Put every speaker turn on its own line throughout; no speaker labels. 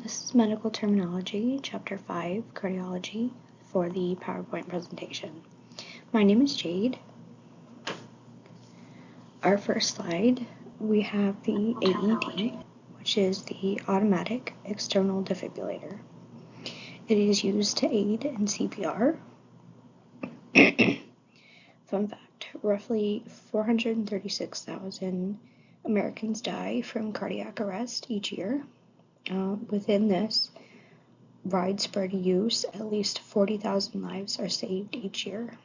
This is medical terminology, chapter 5, cardiology, for the PowerPoint presentation. My name is Jade. Our first slide, we have the AED, which is the automatic external defibrillator. It is used to aid in CPR. Fun fact, roughly 436,000 Americans die from cardiac arrest each year. Within this widespread use, at least 40,000 lives are saved each year.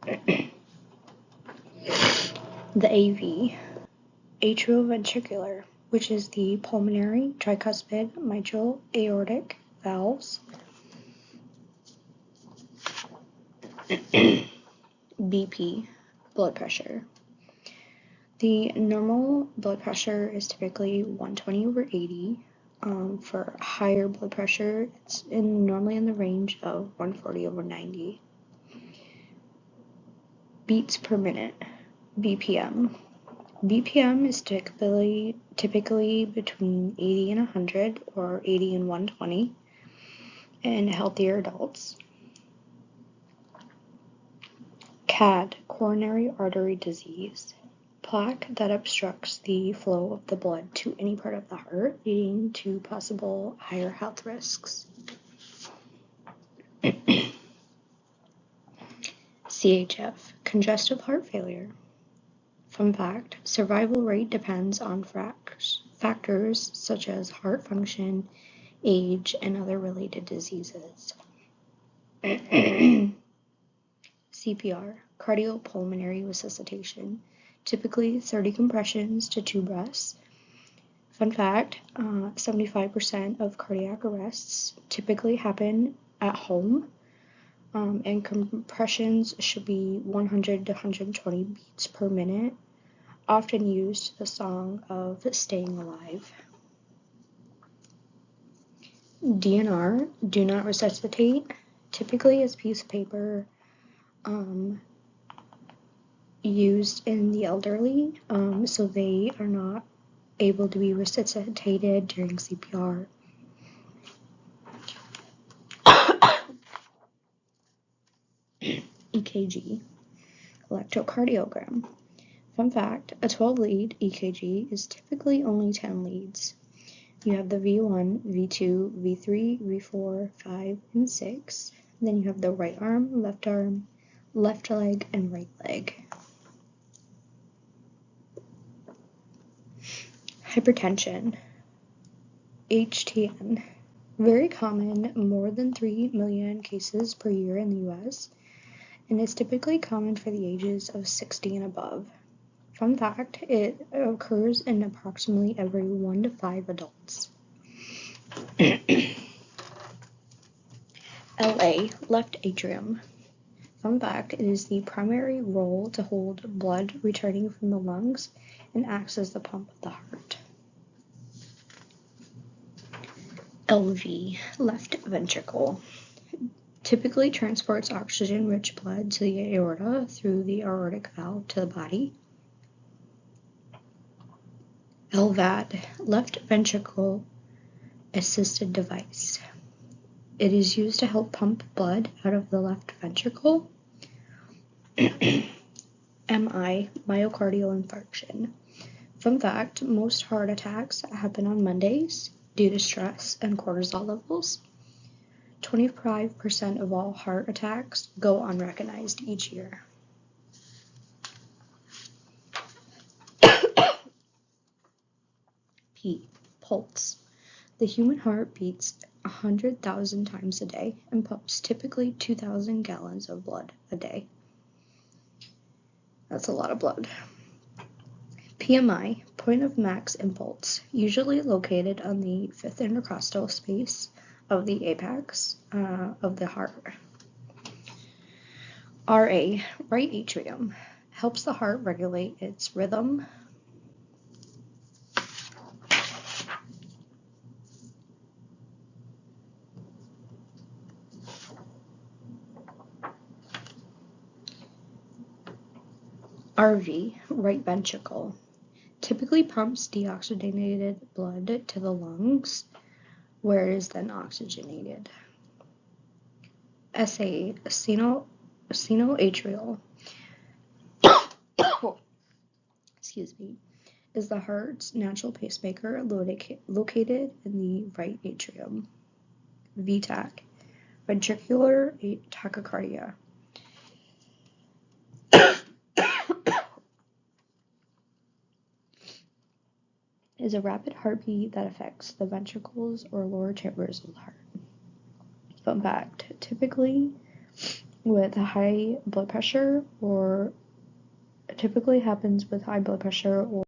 The AV, atrioventricular, which is the pulmonary, tricuspid, mitral, aortic valves. BP, blood pressure. The normal blood pressure is typically 120/80. For higher blood pressure, it's normally in the range of 140/90. Beats per minute, BPM. BPM is typically between 80 and 100 or 80 and 120 in healthier adults. CAD, coronary artery disease. Plaque that obstructs the flow of the blood to any part of the heart, leading to possible higher health risks. CHF, congestive heart failure. Fun fact, survival rate depends on factors such as heart function, age, and other related diseases. CPR, cardiopulmonary resuscitation. Typically 30 compressions to 2 breaths. Fun fact, 75% of cardiac arrests typically happen at home, and compressions should be 100 to 120 beats per minute, often used to the song of Staying Alive. DNR, do not resuscitate, typically as a piece of paper used in the elderly, so they are not able to be resuscitated during CPR. EKG, electrocardiogram. Fun fact, a 12-lead EKG is typically only 10 leads. You have the V1, V2, V3, V4, 5, and 6. Then you have the right arm, left leg, and right leg. Hypertension, HTN, very common, more than 3 million cases per year in the US, and is typically common for the ages of 60 and above. Fun fact, it occurs in approximately every 1 to 5 adults. LA, left atrium. Fun fact, it is the primary role to hold blood returning from the lungs and acts as the pump of the heart. LV, left ventricle, typically transports oxygen-rich blood to the aorta through the aortic valve to the body. LVAD, left ventricle assisted device. It is used to help pump blood out of the left ventricle. MI, myocardial infarction. Fun fact, most heart attacks happen on Mondays due to stress and cortisol levels. 25% of all heart attacks go unrecognized each year. P, pulse. The human heart beats 100,000 times a day and pumps typically 2,000 gallons of blood a day. That's a lot of blood. PMI, point of max impulse, usually located on the fifth intercostal space of the apex of the heart. RA, right atrium, helps the heart regulate its rhythm. RV, right ventricle, typically pumps deoxygenated blood to the lungs. where it is then oxygenated. SA, sinoatrial, excuse me, is the heart's natural pacemaker located in the right atrium. VTAC, ventricular tachycardia. Is a rapid heartbeat that affects the ventricles or lower chambers of the heart. Fun fact, typically with high blood pressure or typically happens with high blood pressure or